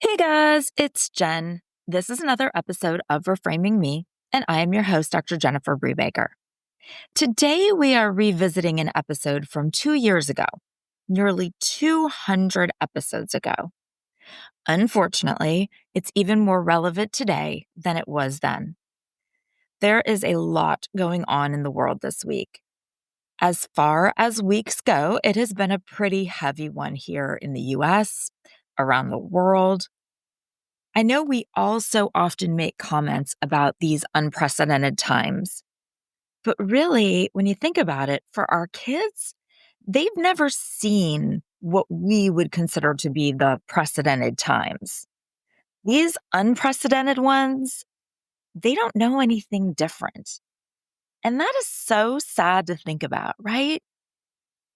Hey guys, it's Jen. This is another episode of Reframing Me, and I am your host, Dr. Jennifer Brubaker. Today, we are revisiting an episode from 2 years ago, nearly 200 episodes ago. Unfortunately, it's even more relevant today than it was then. There is a lot going on in the world this week. As far as weeks go, it has been a pretty heavy one here in the US, around the world. I know we all so often make comments about these unprecedented times, but really, when you think about it, for our kids, they've never seen what we would consider to be the precedented times. These unprecedented ones, they don't know anything different. And that is so sad to think about, right?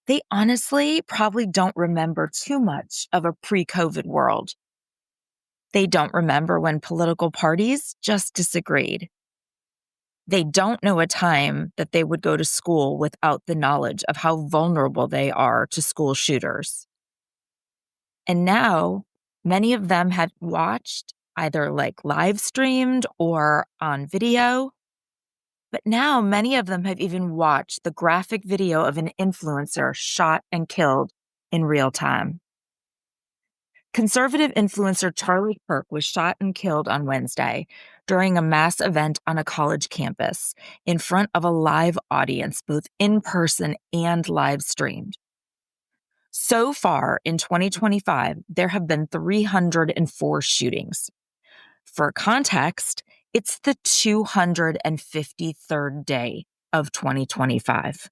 They honestly probably don't remember too much of a pre-COVID world. They don't remember when political parties just disagreed. They don't know a time that they would go to school without the knowledge of how vulnerable they are to school shooters. And now, many of them have watched either like live streamed or on video. But now, many of them have even watched the graphic video of an influencer shot and killed in real time. Conservative influencer Charlie Kirk was shot and killed on Wednesday during a mass event on a college campus in front of a live audience, both in person and live streamed. So far in 2025, there have been 304 shootings. For context, it's the 253rd day of 2025.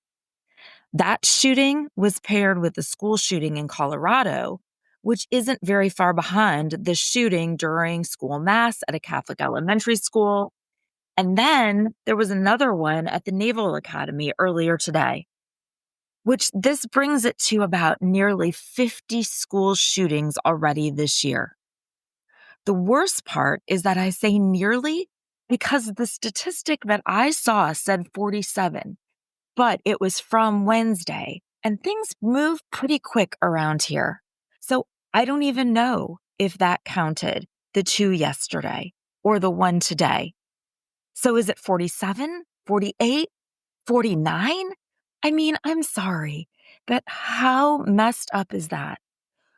That shooting was paired with the school shooting in Colorado, which isn't very far behind the shooting during school mass at a Catholic elementary school. And then there was another one at the Naval Academy earlier today, which this brings it to about nearly 50 school shootings already this year. The worst part is that I say nearly because the statistic that I saw said 47. But it was from Wednesday, and things move pretty quick around here. So I don't even know if that counted the 2 yesterday or the 1 today. So is it 47, 48, 49? I mean, I'm sorry, but how messed up is that?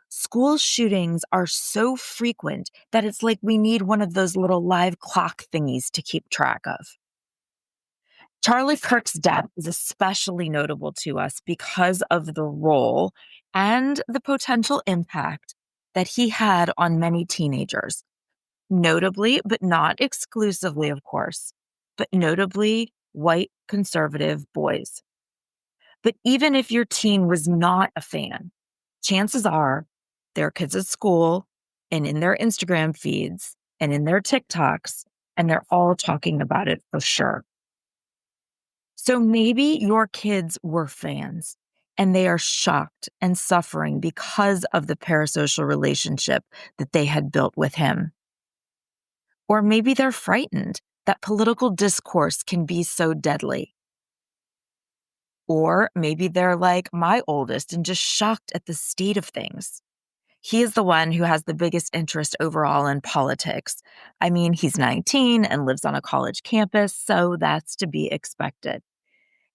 School shootings are so frequent that it's like we need one of those little live clock thingies to keep track of. Charlie Kirk's death is especially notable to us because of the role and the potential impact that he had on many teenagers, notably, but not exclusively, of course, but notably white conservative boys. But even if your teen was not a fan, chances are their kids at school and in their Instagram feeds and in their TikToks, and they're all talking about it for sure. So maybe your kids were fans and they are shocked and suffering because of the parasocial relationship that they had built with him. Or maybe they're frightened that political discourse can be so deadly. Or maybe they're like my oldest and just shocked at the state of things. He is the one who has the biggest interest overall in politics. I mean, he's 19 and lives on a college campus, so that's to be expected.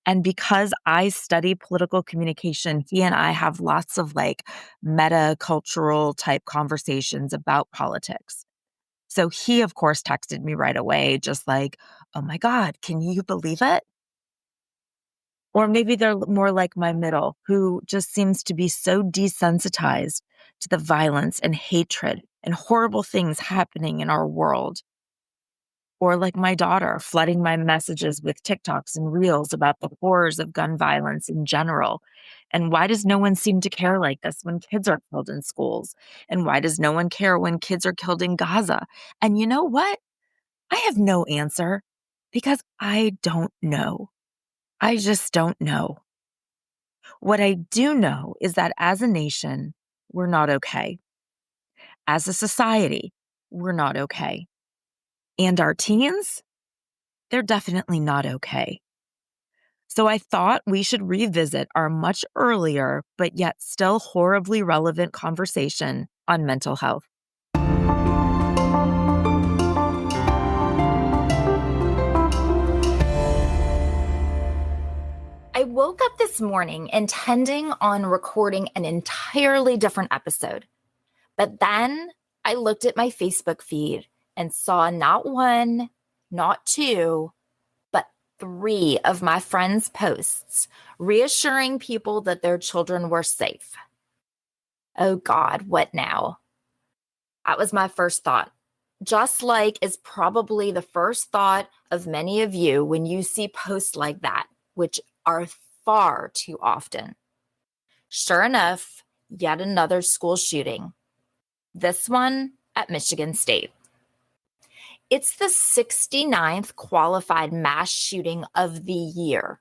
And because I study political communication, he and I have lots of like meta cultural type conversations about politics. So he, of course, texted me right away, just like, oh my God, can you believe it? Or maybe they're more like my middle, who just seems to be so desensitized to the violence and hatred and horrible things happening in our world. Or like my daughter, flooding my messages with TikToks and reels about the horrors of gun violence in general. And why does no one seem to care like this when kids are killed in schools? And why does no one care when kids are killed in Gaza? And you know what? I have no answer because I don't know. I just don't know. What I do know is that as a nation, we're not okay. As a society, we're not okay. And our teens, they're definitely not okay. So I thought we should revisit our much earlier, but yet still horribly relevant conversation on mental health. woke up this morning intending on recording an entirely different episode. But then I looked at my Facebook feed and saw not one, not two, but three of my friends' posts reassuring people that their children were safe. Oh God, what now? That was my first thought. Just like is probably the first thought of many of you when you see posts like that, which are far too often. Sure enough, yet another school shooting. This one at Michigan State. It's the 69th qualified mass shooting of the year,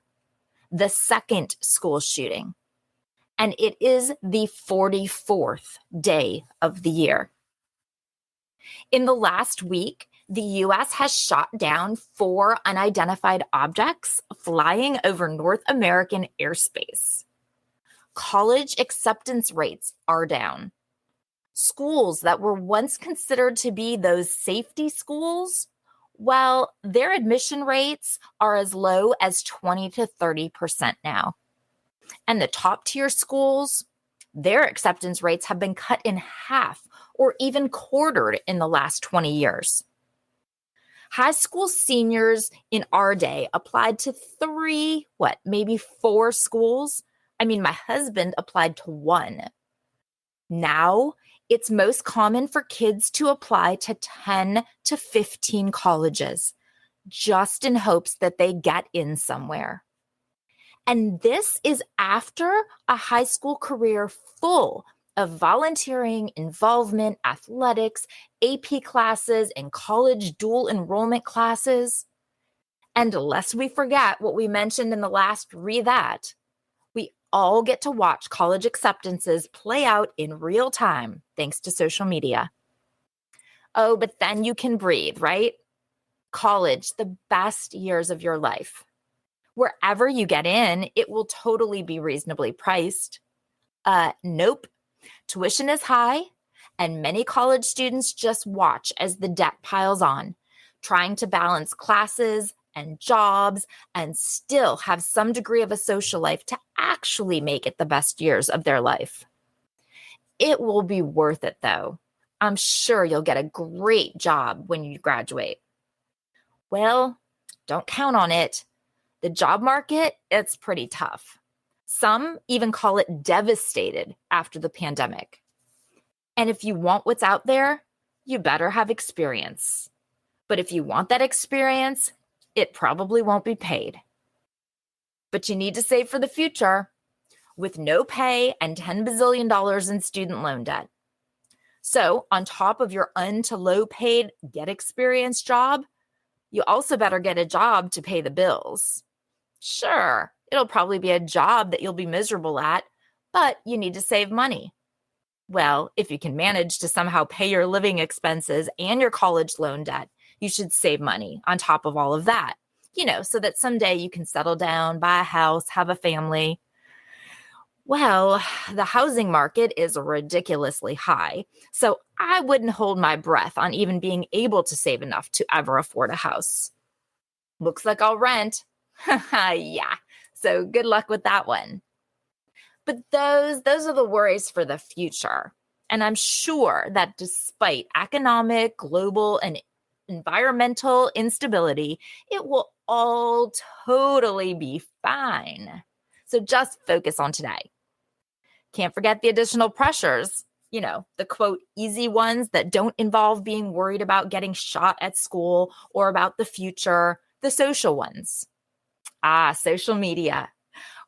the second school shooting, and it is the 44th day of the year. In the last week, the U.S. has shot down 4 unidentified objects flying over North American airspace. College acceptance rates are down. Schools that were once considered to be those safety schools, well, their admission rates are as low as 20 to 30% now. And the top tier schools, their acceptance rates have been cut in half or even quartered in the last 20 years. High school seniors in our day applied to 4 schools. I mean, my husband applied to 1. Now, it's most common for kids to apply to 10 to 15 colleges, just in hopes that they get in somewhere. And this is after a high school career full of volunteering, involvement, athletics, AP classes, and college dual enrollment classes. And lest we forget what we mentioned in the last That, we all get to watch college acceptances play out in real time thanks to social media. Oh, but then you can breathe, right? College, the best years of your life. Wherever you get in, it will totally be reasonably priced. Nope. Tuition is high, and many college students just watch as the debt piles on, trying to balance classes and jobs and still have some degree of a social life to actually make it the best years of their life. It will be worth it, though. I'm sure you'll get a great job when you graduate. Well, don't count on it. The job market, it's pretty tough. Some even call it devastated after the pandemic. And if you want what's out there, you better have experience. But if you want that experience, it probably won't be paid. But you need to save for the future with no pay and $10 bazillion in student loan debt. So on top of your to low paid get experience job, you also better get a job to pay the bills. Sure, it'll probably be a job that you'll be miserable at, but you need to save money. Well, if you can manage to somehow pay your living expenses and your college loan debt, you should save money on top of all of that, so that someday you can settle down, buy a house, have a family. Well, the housing market is ridiculously high, so I wouldn't hold my breath on even being able to save enough to ever afford a house. Looks like I'll rent. Yeah, so good luck with that one. But those are the worries for the future. And I'm sure that despite economic, global, and environmental instability, it will all totally be fine. So just focus on today. Can't forget the additional pressures, the quote, easy ones that don't involve being worried about getting shot at school or about the future, the social ones. Social media.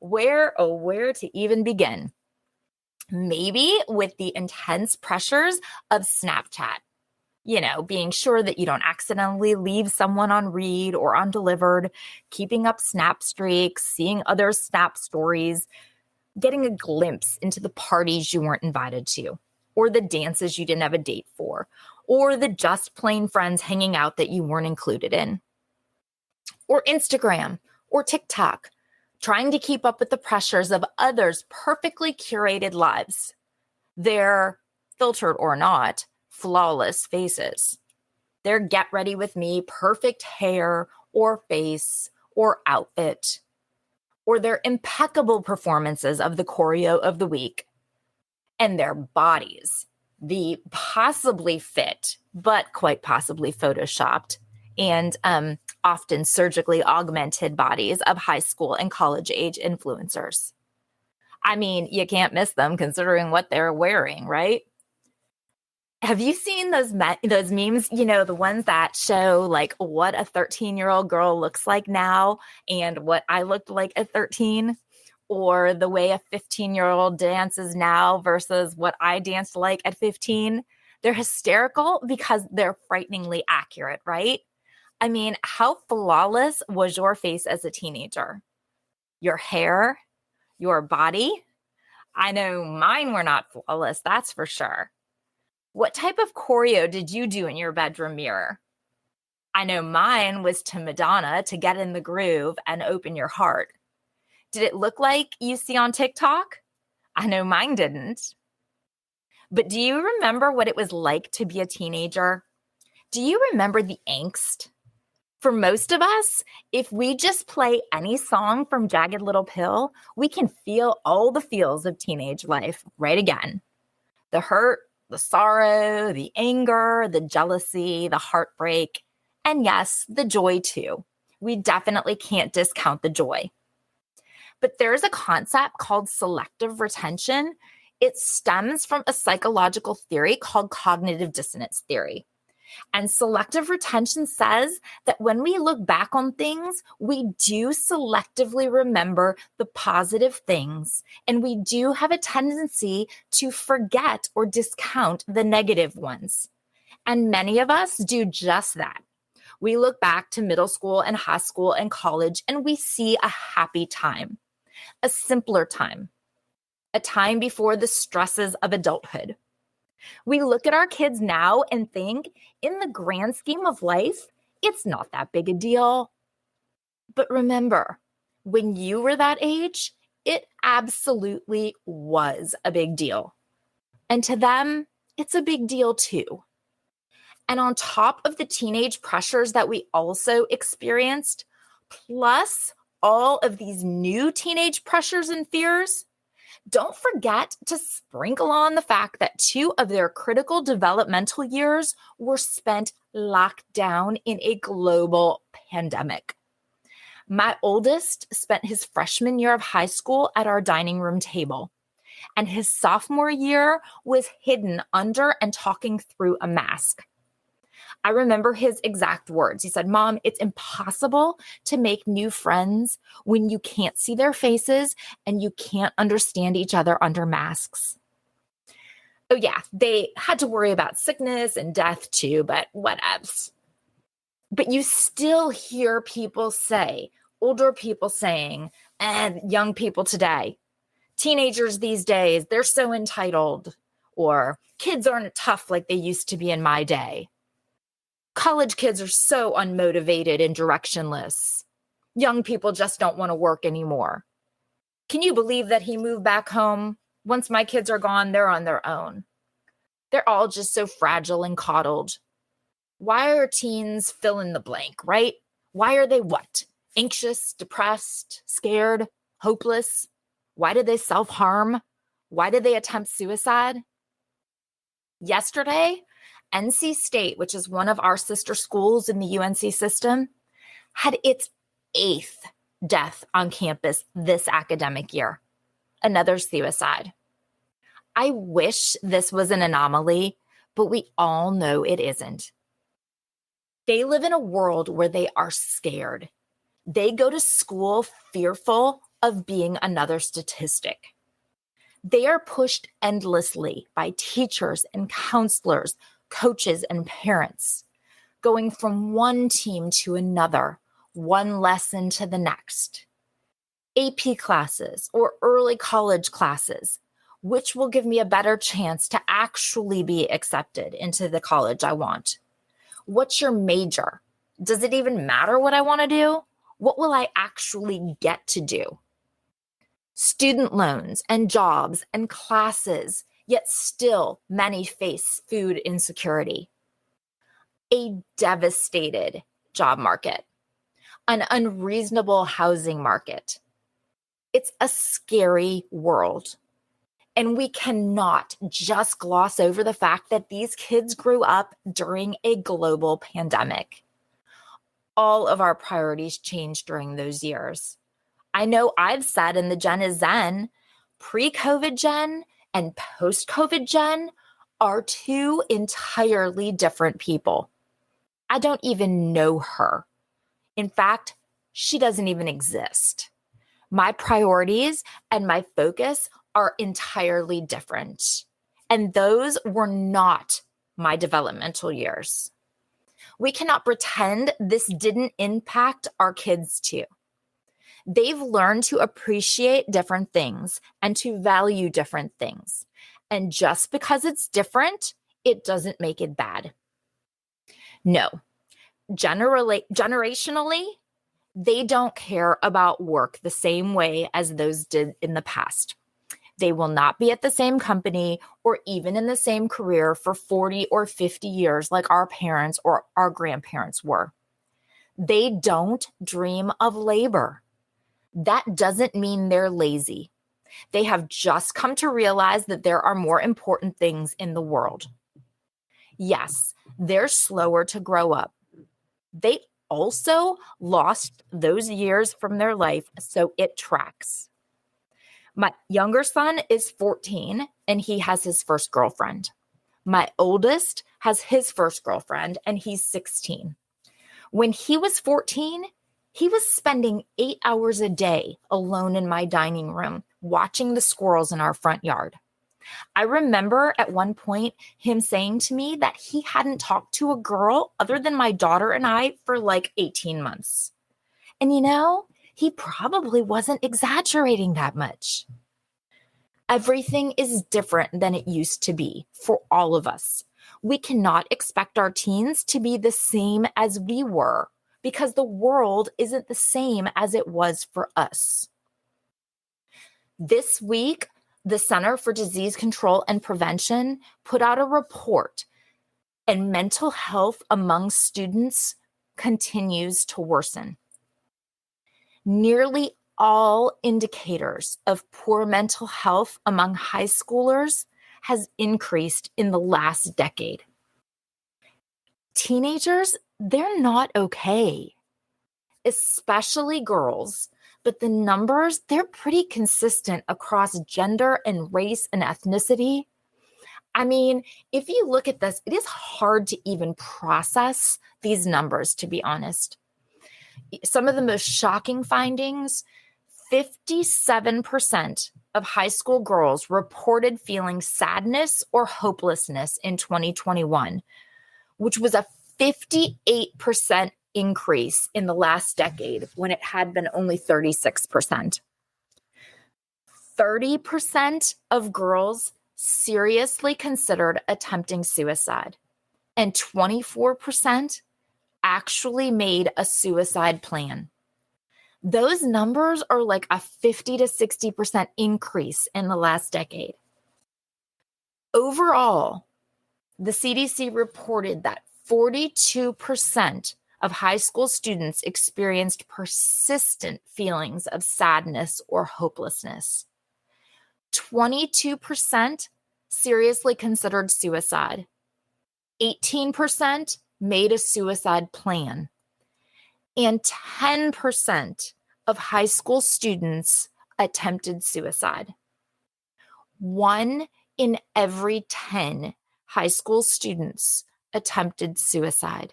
Where to even begin? Maybe with the intense pressures of Snapchat. Being sure that you don't accidentally leave someone on read or undelivered, keeping up snap streaks, seeing other snap stories, getting a glimpse into the parties you weren't invited to, or the dances you didn't have a date for, or the just plain friends hanging out that you weren't included in. Or Instagram, or TikTok, trying to keep up with the pressures of others' perfectly curated lives, their, filtered or not, flawless faces, their get ready with me perfect hair or face or outfit, or their impeccable performances of the choreo of the week, and their bodies, the possibly fit, but quite possibly photoshopped and often surgically augmented bodies of high school and college age influencers. I mean, you can't miss them considering what they're wearing, right? Have you seen those memes, the ones that show like what a 13-year-old girl looks like now and what I looked like at 13? Or the way a 15-year-old dances now versus what I danced like at 15? They're hysterical because they're frighteningly accurate, right? I mean, how flawless was your face as a teenager? Your hair, your body? I know mine were not flawless, that's for sure. What type of choreo did you do in your bedroom mirror? I know mine was to Madonna to get in the groove and open your heart. Did it look like you see on TikTok? I know mine didn't. But do you remember what it was like to be a teenager? Do you remember the angst? For most of us, if we just play any song from Jagged Little Pill, we can feel all the feels of teenage life right again. The hurt, the sorrow, the anger, the jealousy, the heartbreak, and yes, the joy too. We definitely can't discount the joy. But there's a concept called selective retention. It stems from a psychological theory called cognitive dissonance theory. And selective retention says that when we look back on things, we do selectively remember the positive things, and we do have a tendency to forget or discount the negative ones. And many of us do just that. We look back to middle school and high school and college, and we see a happy time, a simpler time, a time before the stresses of adulthood. We look at our kids now and think, in the grand scheme of life, it's not that big a deal. But remember, when you were that age, it absolutely was a big deal. And to them, it's a big deal too. And on top of the teenage pressures that we also experienced, plus all of these new teenage pressures and fears, don't forget to sprinkle on the fact that 2 of their critical developmental years were spent locked down in a global pandemic. My oldest spent his freshman year of high school at our dining room table, and his sophomore year was hidden under and talking through a mask. I remember his exact words. He said, "Mom, it's impossible to make new friends when you can't see their faces and you can't understand each other under masks." Oh yeah, they had to worry about sickness and death too, but whatevs. But you still hear people say, older people saying, and young people today, teenagers these days, they're so entitled, or kids aren't tough like they used to be in my day. College kids are so unmotivated and directionless. Young people just don't want to work anymore. Can you believe that he moved back home? Once my kids are gone, they're on their own. They're all just so fragile and coddled. Why are teens fill in the blank, right? Why are they what? Anxious, depressed, scared, hopeless? Why did they self-harm? Why did they attempt suicide? Yesterday, NC State, which is one of our sister schools in the UNC system, had its 8th death on campus this academic year. Another suicide. I wish this was an anomaly, but we all know it isn't. They live in a world where they are scared. They go to school fearful of being another statistic. They are pushed endlessly by teachers and counselors, coaches and parents, going from one team to another, one lesson to the next. AP classes or early college classes, which will give me a better chance to actually be accepted into the college I want. What's your major? Does it even matter what I want to do? What will I actually get to do? Student loans and jobs and classes, yet still many face food insecurity. A devastated job market, an unreasonable housing market, It's a scary world. And we cannot just gloss over the fact that these kids grew up during a global pandemic. All of our priorities changed during those years. I know I've said in the Gen is Zen, pre-COVID Gen and post-COVID Gen are two entirely different people. I don't even know her. In fact, she doesn't even exist. My priorities and my focus are entirely different. And those were not my developmental years. We cannot pretend this didn't impact our kids too. They've learned to appreciate different things and to value different things. And just because it's different, it doesn't make it bad. No, generationally, they don't care about work the same way as those did in the past. They will not be at the same company or even in the same career for 40 or 50 years like our parents or our grandparents were. They don't dream of labor. That doesn't mean they're lazy. They have just come to realize that there are more important things in the world. Yes, they're slower to grow up. They also lost those years from their life, so it tracks. My younger son is 14 and he has his first girlfriend. My oldest has his first girlfriend and he's 16. When he was 14, he was spending 8 hours a day alone in my dining room watching the squirrels in our front yard. I remember at one point him saying to me that he hadn't talked to a girl other than my daughter and I for like 18 months. And he probably wasn't exaggerating that much. Everything is different than it used to be for all of us. We cannot expect our teens to be the same as we were because the world isn't the same as it was for us. This week, the Center for Disease Control and Prevention put out a report, and mental health among students continues to worsen. Nearly all indicators of poor mental health among high schoolers has increased in the last decade. Teenagers, they're not okay, especially girls, but the numbers, they're pretty consistent across gender and race and ethnicity. I mean, if you look at this, it is hard to even process these numbers, to be honest. Some of the most shocking findings, 57% of high school girls reported feeling sadness or hopelessness in 2021, which was a 58% increase in the last decade when it had been only 36%. 30% of girls seriously considered attempting suicide, and 24% actually made a suicide plan. Those numbers are like a 50 to 60% increase in the last decade. Overall, the CDC reported that 42% of high school students experienced persistent feelings of sadness or hopelessness. 22% seriously considered suicide. 18% made a suicide plan. And 10% of high school students attempted suicide. 1 in every 10 high school students attempted suicide.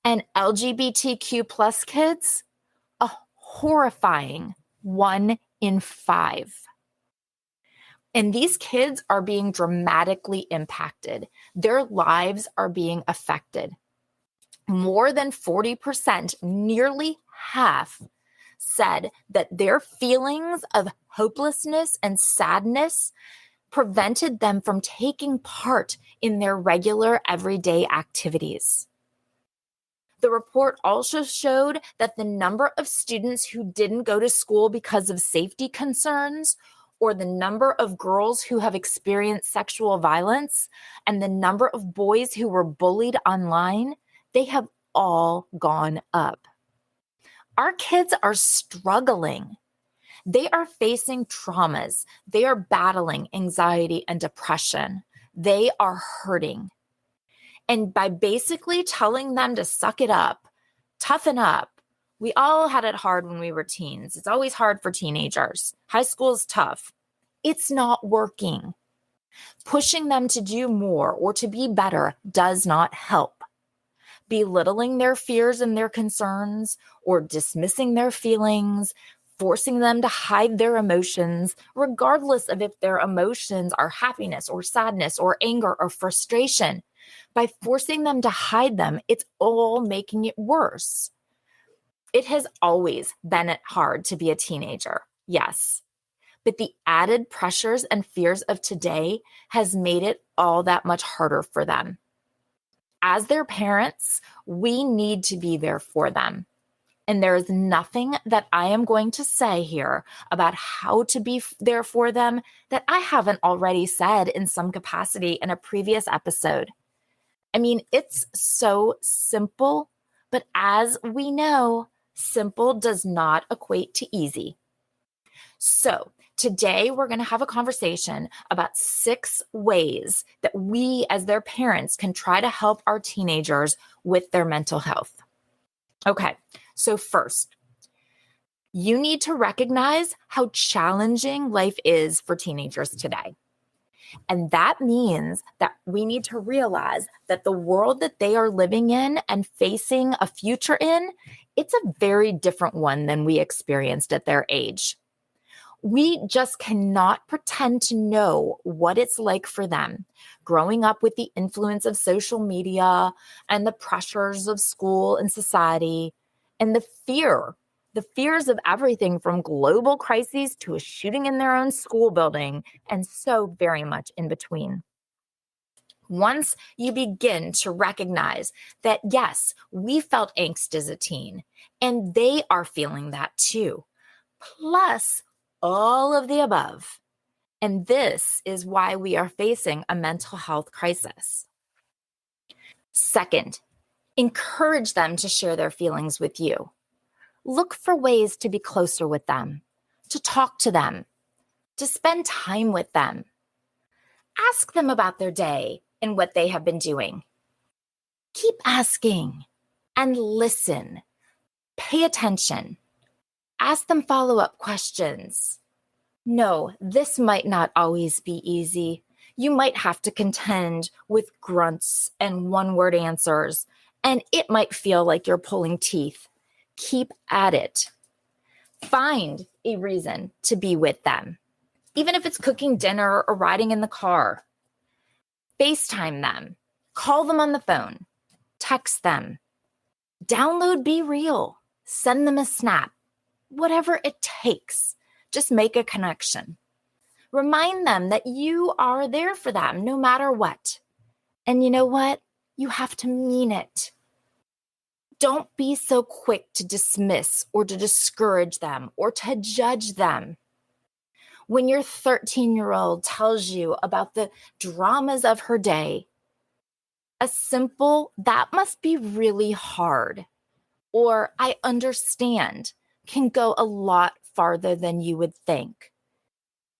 And LGBTQ plus kids, a horrifying 1 in 5. And these kids are being dramatically impacted. Their lives are being affected. More than 40%, nearly half, said that their feelings of hopelessness and sadness prevented them from taking part in their regular everyday activities. The report also showed that the number of students who didn't go to school because of safety concerns, or the number of girls who have experienced sexual violence, and the number of boys who were bullied online, they have all gone up. Our kids are struggling. They are facing traumas. They are battling anxiety and depression. They are hurting. And by basically telling them to suck it up, toughen up, we all had it hard when we were teens. It's always hard for teenagers. High school is tough. It's not working. Pushing them to do more or to be better does not help. Belittling their fears and their concerns or dismissing their feelings, forcing them to hide their emotions, regardless of if their emotions are happiness or sadness or anger or frustration. By forcing them to hide them, it's all making it worse. It has always been hard to be a teenager, yes. But the added pressures and fears of today has made it all that much harder for them. As their parents, we need to be there for them. And there is nothing that I am going to say here about how to be there for them that I haven't already said in some capacity in a previous episode. I mean, it's so simple, but as we know, simple does not equate to easy. So today we're going to have a conversation about 6 ways that we as their parents can try to help our teenagers with their mental health. Okay, so first, you need to recognize how challenging life is for teenagers today. And that means that we need to realize that the world that they are living in and facing a future in, it's a very different one than we experienced at their age. We just cannot pretend to know what it's like for them growing up with the influence of social media and the pressures of school and society and the fears of everything from global crises to a shooting in their own school building and so very much in between. Once you begin to recognize that, yes, we felt angst as a teen and they are feeling that too, plus all of the above. And this is why we are facing a mental health crisis. Second, encourage them to share their feelings with you. Look for ways to be closer with them, to talk to them, to spend time with them. Ask them about their day and what they have been doing. Keep asking and listen. Pay attention. Ask them follow-up questions. No, this might not always be easy. You might have to contend with grunts and one-word answers, and it might feel like you're pulling teeth. Keep at it. Find a reason to be with them, even if it's cooking dinner or riding in the car. FaceTime them. Call them on the phone. Text them. Download Be Real. Send them a snap. Whatever it takes. Just make a connection. Remind them that you are there for them no matter what. And you know what? You have to mean it. Don't be so quick to dismiss or to discourage them or to judge them. When your 13-year-old tells you about the dramas of her day, a simple, "that must be really hard," or "I understand," can go a lot farther than you would think.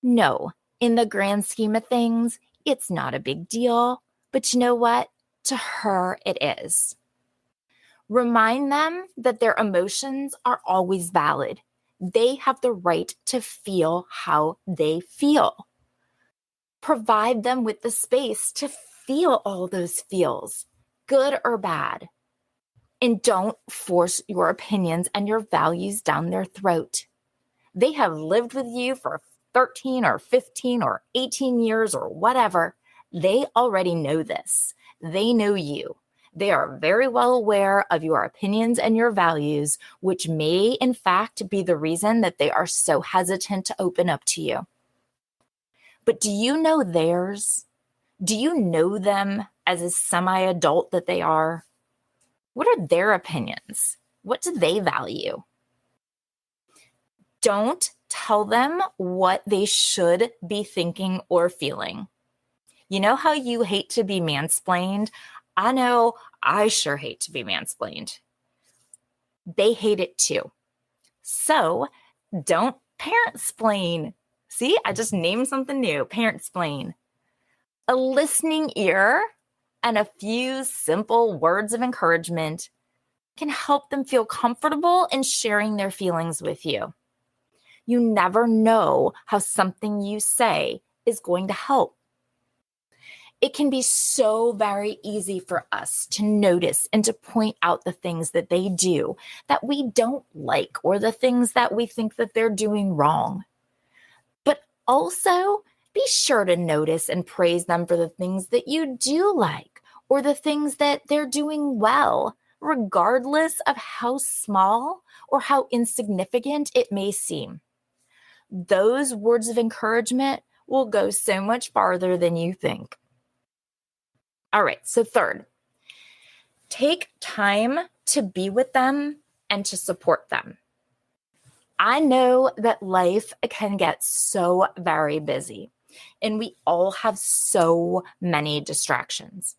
No, in the grand scheme of things, it's not a big deal, but you know what? To her, it is. Remind them that their emotions are always valid. They have the right to feel how they feel. Provide them with the space to feel all those feels, good or bad. And don't force your opinions and your values down their throat. They have lived with you for 13 or 15 or 18 years or whatever. They already know this. They know you. They are very well aware of your opinions and your values, which may in fact be the reason that they are so hesitant to open up to you. But do you know theirs? Do you know them as a semi-adult that they are? What are their opinions? What do they value? Don't tell them what they should be thinking or feeling. You know how you hate to be mansplained? I know I sure hate to be mansplained. They hate it too. So don't Parent-splain. See, I just named something new. Parent-splain. A listening ear and a few simple words of encouragement can help them feel comfortable in sharing their feelings with you. You never know how something you say is going to help. It can be so very easy for us to notice and to point out the things that they do that we don't like, or the things that we think that they're doing wrong. But also be sure to notice and praise them for the things that you do like, or the things that they're doing well, regardless of how small or how insignificant it may seem. Those words of encouragement will go so much farther than you think. All right, so third, take time to be with them and to support them. I know that life can get so very busy, and we all have so many distractions.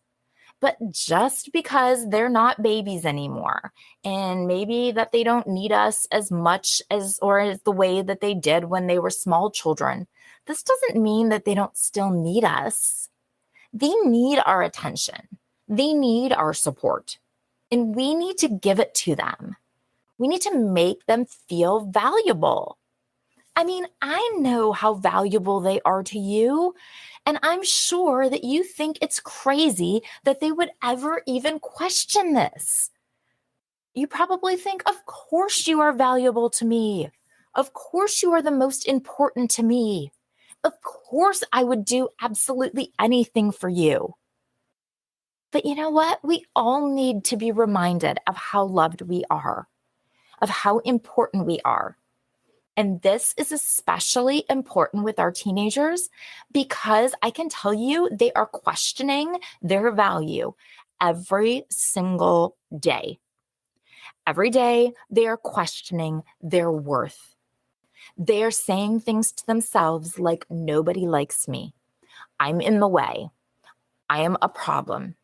But just because they're not babies anymore, and maybe that they don't need us as much as or as the way that they did when they were small children, this doesn't mean that they don't still need us. They need our attention. They need our support, and we need to give it to them. We need to make them feel valuable. I mean, I know how valuable they are to you, and I'm sure that you think it's crazy that they would ever even question this. You probably think, of course you are valuable to me. Of course you are the most important to me. Of course I would do absolutely anything for you. But you know what? We all need to be reminded of how loved we are, of how important we are. And this is especially important with our teenagers because I can tell you they are questioning their value every single day. Every day, they are questioning their worth. They are saying things to themselves like, nobody likes me. I'm in the way. I am a problem.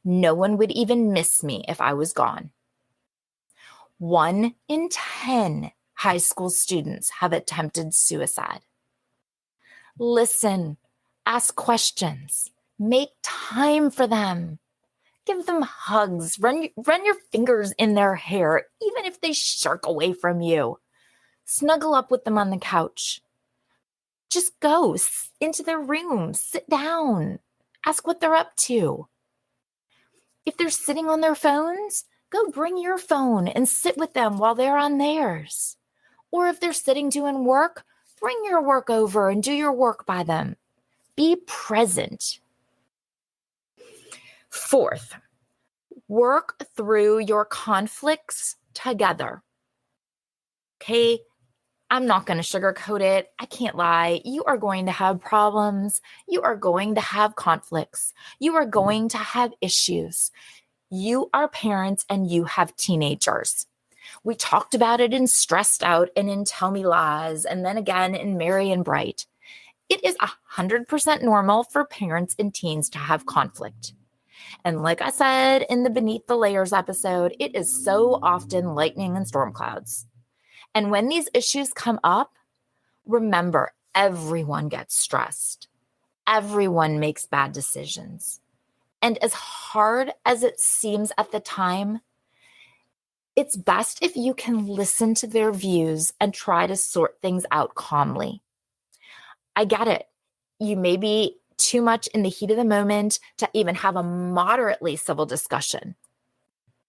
No one would even miss me if I was gone. 1 in 10 high school students have attempted suicide. Listen, ask questions, make time for them. Give them hugs, run your fingers in their hair, even if they shirk away from you. Snuggle up with them on the couch. Just go into their room, sit down, ask what they're up to. If they're sitting on their phones, go bring your phone and sit with them while they're on theirs. Or if they're sitting doing work, bring your work over and do your work by them. Be present. Fourth, work through your conflicts together. Okay, I'm not going to sugarcoat it. I can't lie. You are going to have problems. You are going to have conflicts. You are going to have issues. You are parents and you have teenagers. We talked about it in Stressed Out and in Tell Me Lies, and then again in Merry and Bright. It is 100% normal for parents and teens to have conflict. And like I said in the Beneath the Layers episode, it is so often lightning and storm clouds. And when these issues come up, remember, everyone gets stressed. Everyone makes bad decisions. And as hard as it seems at the time, it's best if you can listen to their views and try to sort things out calmly. I get it. You may be too much in the heat of the moment to even have a moderately civil discussion.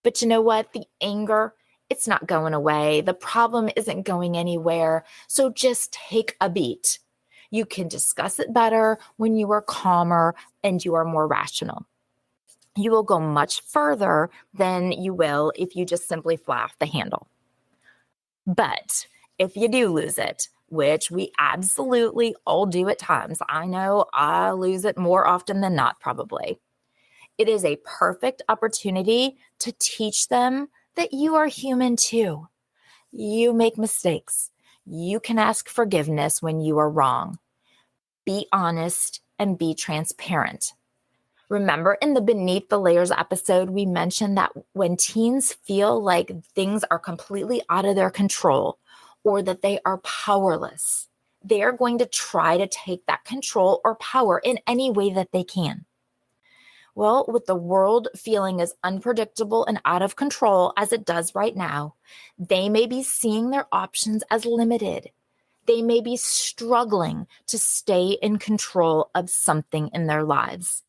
But you know what? The anger, it's not going away. The problem isn't going anywhere. So just take a beat. You can discuss it better when you are calmer and you are more rational. You will go much further than you will if you just simply fly off the handle. But if you do lose it, which we absolutely all do at times, I know I lose it more often than not, probably. It is a perfect opportunity to teach them that you are human too. You make mistakes. You can ask forgiveness when you are wrong. Be honest and be transparent. Remember in the Beneath the Layers episode, we mentioned that when teens feel like things are completely out of their control, or that they are powerless. They are going to try to take that control or power in any way that they can. Well, with the world feeling as unpredictable and out of control as it does right now, they may be seeing their options as limited. They may be struggling to stay in control of something in their lives.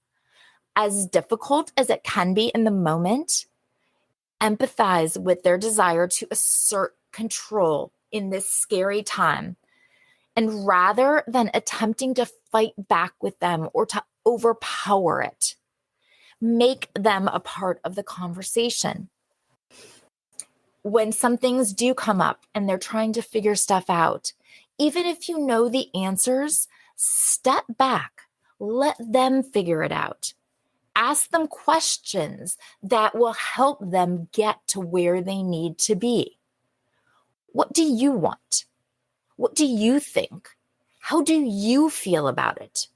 As difficult as it can be in the moment, empathize with their desire to assert control in this scary time. And rather than attempting to fight back with them or to overpower it, make them a part of the conversation. When some things do come up and they're trying to figure stuff out, even if you know the answers, step back, let them figure it out. Ask them questions that will help them get to where they need to be. What do you want? What do you think? How do you feel about it?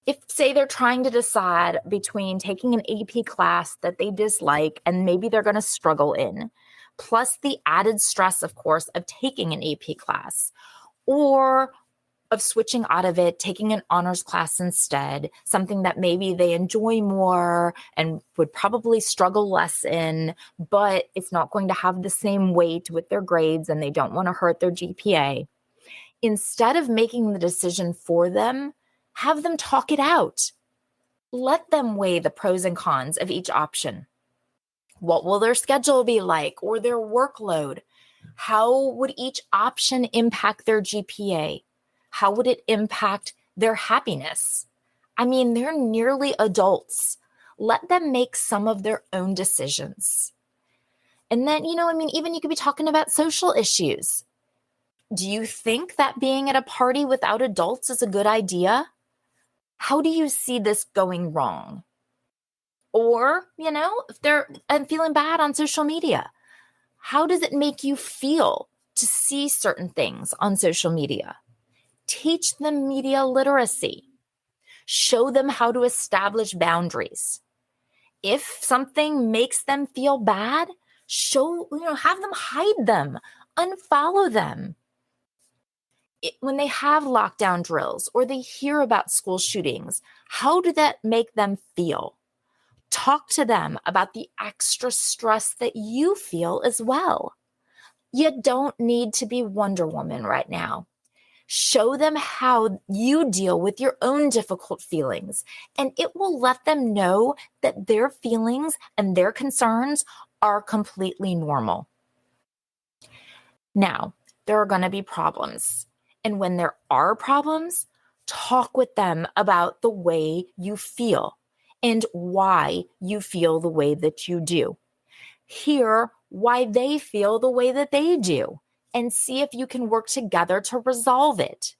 If, say, they're trying to decide between taking an AP class that they dislike and maybe they're going to struggle in, plus the added stress, of course, of taking an AP class, or of switching out of it, taking an honors class instead, something that maybe they enjoy more and would probably struggle less in, but it's not going to have the same weight with their grades and they don't want to hurt their GPA. Instead of making the decision for them, have them talk it out. Let them weigh the pros and cons of each option. What will their schedule be like or their workload? How would each option impact their GPA? How would it impact their happiness? I mean, they're nearly adults. Let them make some of their own decisions. And then, even you could be talking about social issues. Do you think that being at a party without adults is a good idea? How do you see this going wrong? Or, if I'm feeling bad on social media, how does it make you feel to see certain things on social media? Teach them media literacy. Show them how to establish boundaries. If something makes them feel bad, have them hide them, unfollow them. When they have lockdown drills or they hear about school shootings, how did that make them feel? Talk to them about the extra stress that you feel as well. You don't need to be Wonder Woman right now. Show them how you deal with your own difficult feelings, and it will let them know that their feelings and their concerns are completely normal. Now, there are going to be problems. And when there are problems, talk with them about the way you feel and why you feel the way that you do. Hear why they feel the way that they do and see if you can work together to resolve it.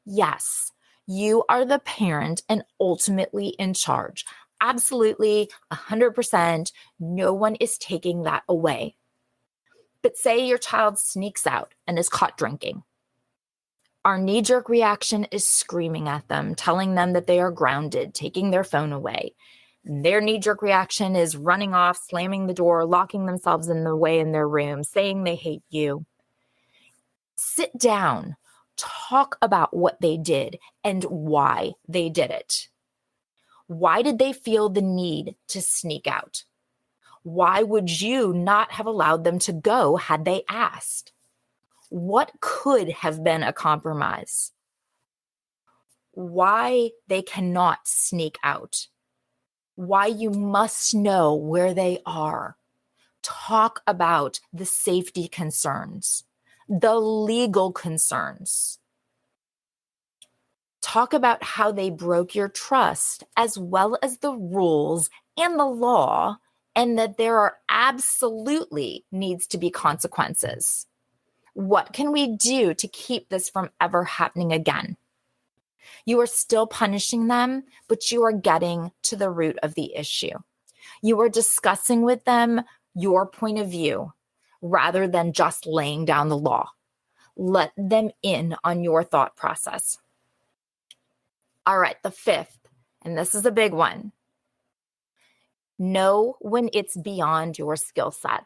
Yes, you are the parent and ultimately in charge. Absolutely, 100%. No one is taking that away. But say your child sneaks out and is caught drinking. Our knee-jerk reaction is screaming at them, telling them that they are grounded, taking their phone away. Their knee-jerk reaction is running off, slamming the door, locking themselves in their room, saying they hate you. Sit down, talk about what they did and why they did it. Why did they feel the need to sneak out? Why would you not have allowed them to go had they asked? What could have been a compromise? Why they cannot sneak out? Why you must know where they are? Talk about the safety concerns, the legal concerns. Talk about how they broke your trust, as well as the rules and the law, and that there are absolutely needs to be consequences. What can we do to keep this from ever happening again? You are still punishing them, but you are getting to the root of the issue. You are discussing with them your point of view rather than just laying down the law. Let them in on your thought process. All right, the fifth, and this is a big one. Know when it's beyond your skill set.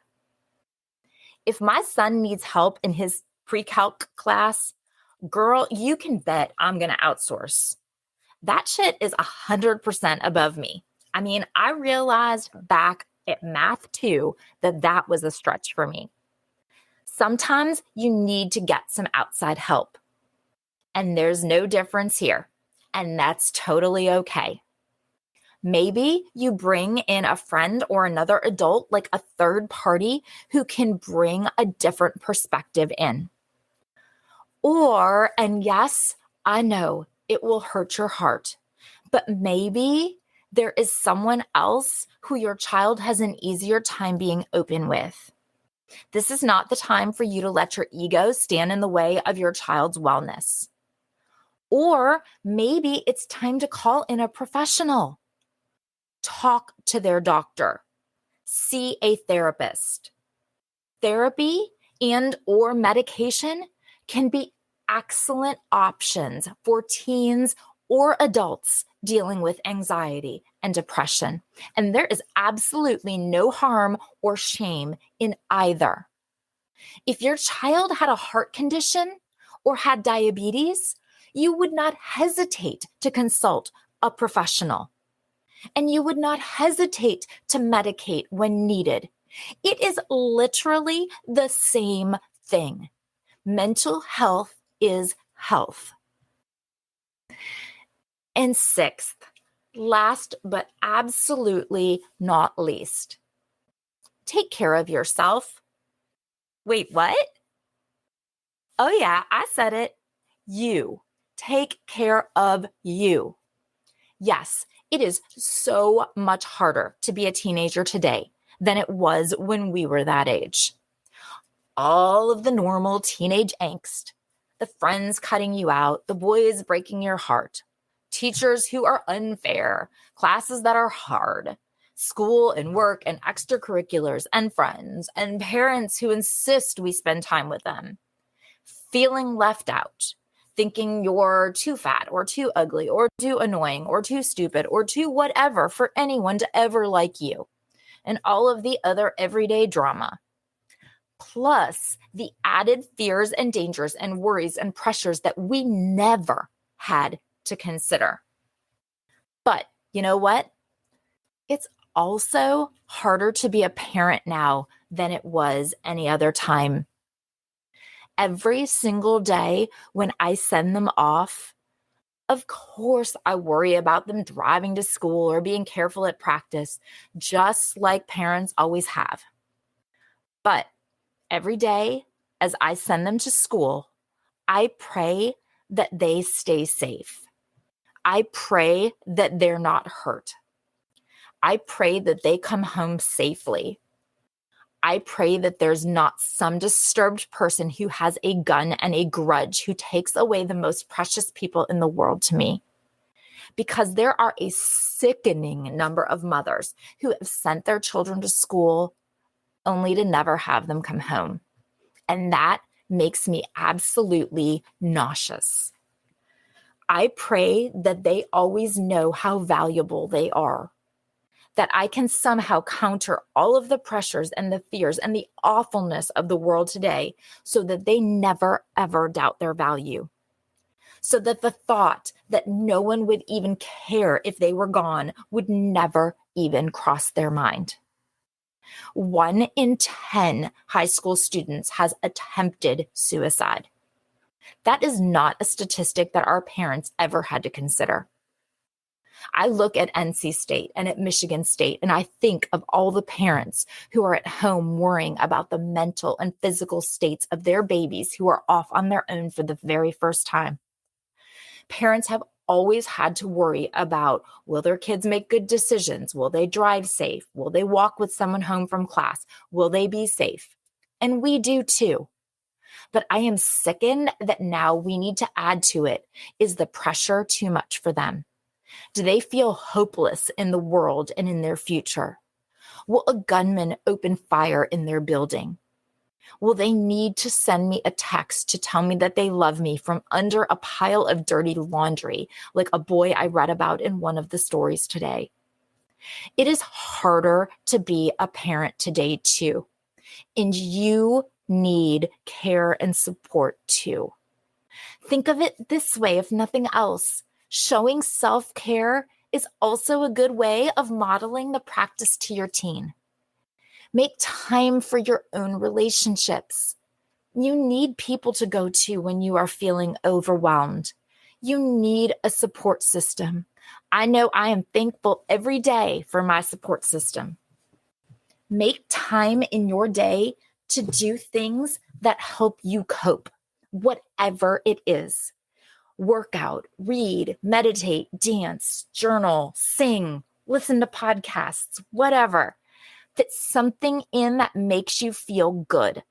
If my son needs help in his pre-calc class, girl, you can bet I'm going to outsource. That shit is 100% above me. I mean, I realized back at math 2 that that was a stretch for me. Sometimes you need to get some outside help. And there's no difference here. And that's totally okay. Maybe you bring in a friend or another adult, like a third party, who can bring a different perspective in. Or, and yes, I know it will hurt your heart, but maybe there is someone else who your child has an easier time being open with. This is not the time for you to let your ego stand in the way of your child's wellness. Or maybe it's time to call in a professional. Talk to their doctor. See a therapist. Therapy and or medication can be excellent options for teens or adults dealing with anxiety and depression. And there is absolutely no harm or shame in either. If your child had a heart condition or had diabetes, you would not hesitate to consult a professional. And you would not hesitate to medicate when needed. It is literally the same thing. Mental health is health. And sixth, last but absolutely not least, take care of yourself. Wait, what? Oh yeah, I said it. You. Take care of you. Yes, it is so much harder to be a teenager today than it was when we were that age. All of the normal teenage angst, the friends cutting you out, the boys breaking your heart, teachers who are unfair, classes that are hard, school and work and extracurriculars and friends, and parents who insist we spend time with them, feeling left out, thinking you're too fat or too ugly or too annoying or too stupid or too whatever for anyone to ever like you, and all of the other everyday drama. Plus the added fears and dangers and worries and pressures that we never had to consider. But you know what? It's also harder to be a parent now than it was any other time. Every single day when I send them off, of course, I worry about them driving to school or being careful at practice, just like parents always have. But every day as I send them to school, I pray that they stay safe. I pray that they're not hurt. I pray that they come home safely. I pray that there's not some disturbed person who has a gun and a grudge who takes away the most precious people in the world to me. Because there are a sickening number of mothers who have sent their children to school only to never have them come home. And that makes me absolutely nauseous. I pray that they always know how valuable they are, that I can somehow counter all of the pressures and the fears and the awfulness of the world today so that they never, ever doubt their value. So that the thought that no one would even care if they were gone would never even cross their mind. 1 in 10 high school students has attempted suicide. That is not a statistic that our parents ever had to consider. I look at NC State and at Michigan State, and I think of all the parents who are at home worrying about the mental and physical states of their babies who are off on their own for the very first time. Parents have always had to worry about, will their kids make good decisions? Will they drive safe? Will they walk with someone home from class? Will they be safe? And we do too. But I am sickened that now we need to add to it. Is the pressure too much for them? Do they feel hopeless in the world and in their future? Will a gunman open fire in their building? Will they need to send me a text to tell me that they love me from under a pile of dirty laundry, like a boy I read about in one of the stories today? It is harder to be a parent today, too. And you need care and support too. Think of it this way, if nothing else. Showing self-care is also a good way of modeling the practice to your teen. Make time for your own relationships. You need people to go to when you are feeling overwhelmed. You need a support system. I know I am thankful every day for my support system. Make time in your day to do things that help you cope, whatever it is. Workout, read, meditate, dance, journal, sing, listen to podcasts, whatever. Fit something in that makes you feel good.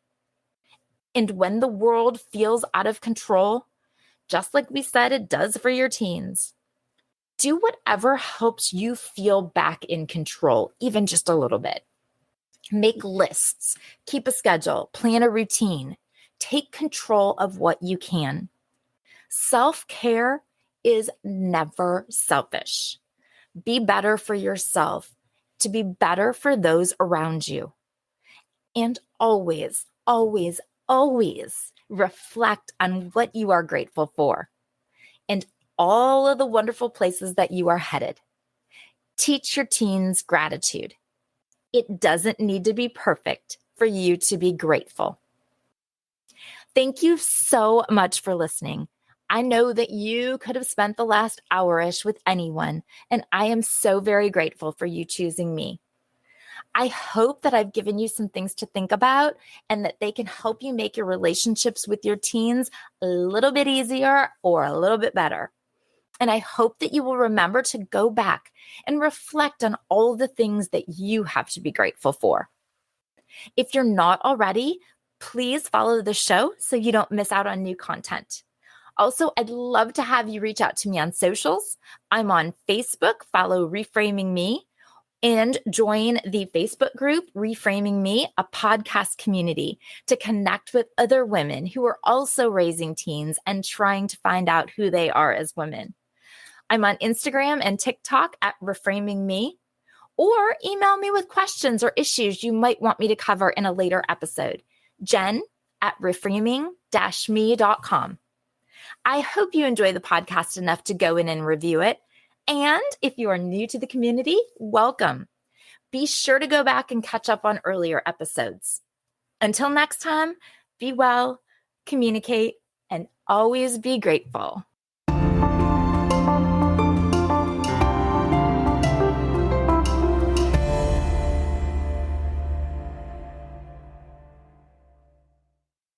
And when the world feels out of control, just like we said it does for your teens, do whatever helps you feel back in control, even just a little bit. Make lists, keep a schedule, plan a routine, take control of what you can. Self-care is never selfish. Be better for yourself to be better for those around you. And always, always, always reflect on what you are grateful for and all of the wonderful places that you are headed. Teach your teens gratitude. It doesn't need to be perfect for you to be grateful. Thank you so much for listening. I know that you could have spent the last hour-ish with anyone, and I am so very grateful for you choosing me. I hope that I've given you some things to think about and that they can help you make your relationships with your teens a little bit easier or a little bit better. And I hope that you will remember to go back and reflect on all the things that you have to be grateful for. If you're not already, please follow the show so you don't miss out on new content. Also, I'd love to have you reach out to me on socials. I'm on Facebook, follow Reframing Me, and join the Facebook group, Reframing Me, a podcast community to connect with other women who are also raising teens and trying to find out who they are as women. I'm on Instagram and TikTok at Reframing Me, or email me with questions or issues you might want me to cover in a later episode. Jen at reframing-me.com. I hope you enjoy the podcast enough to go in and review it. And if you are new to the community, welcome. Be sure to go back and catch up on earlier episodes. Until next time, be well, communicate, and always be grateful.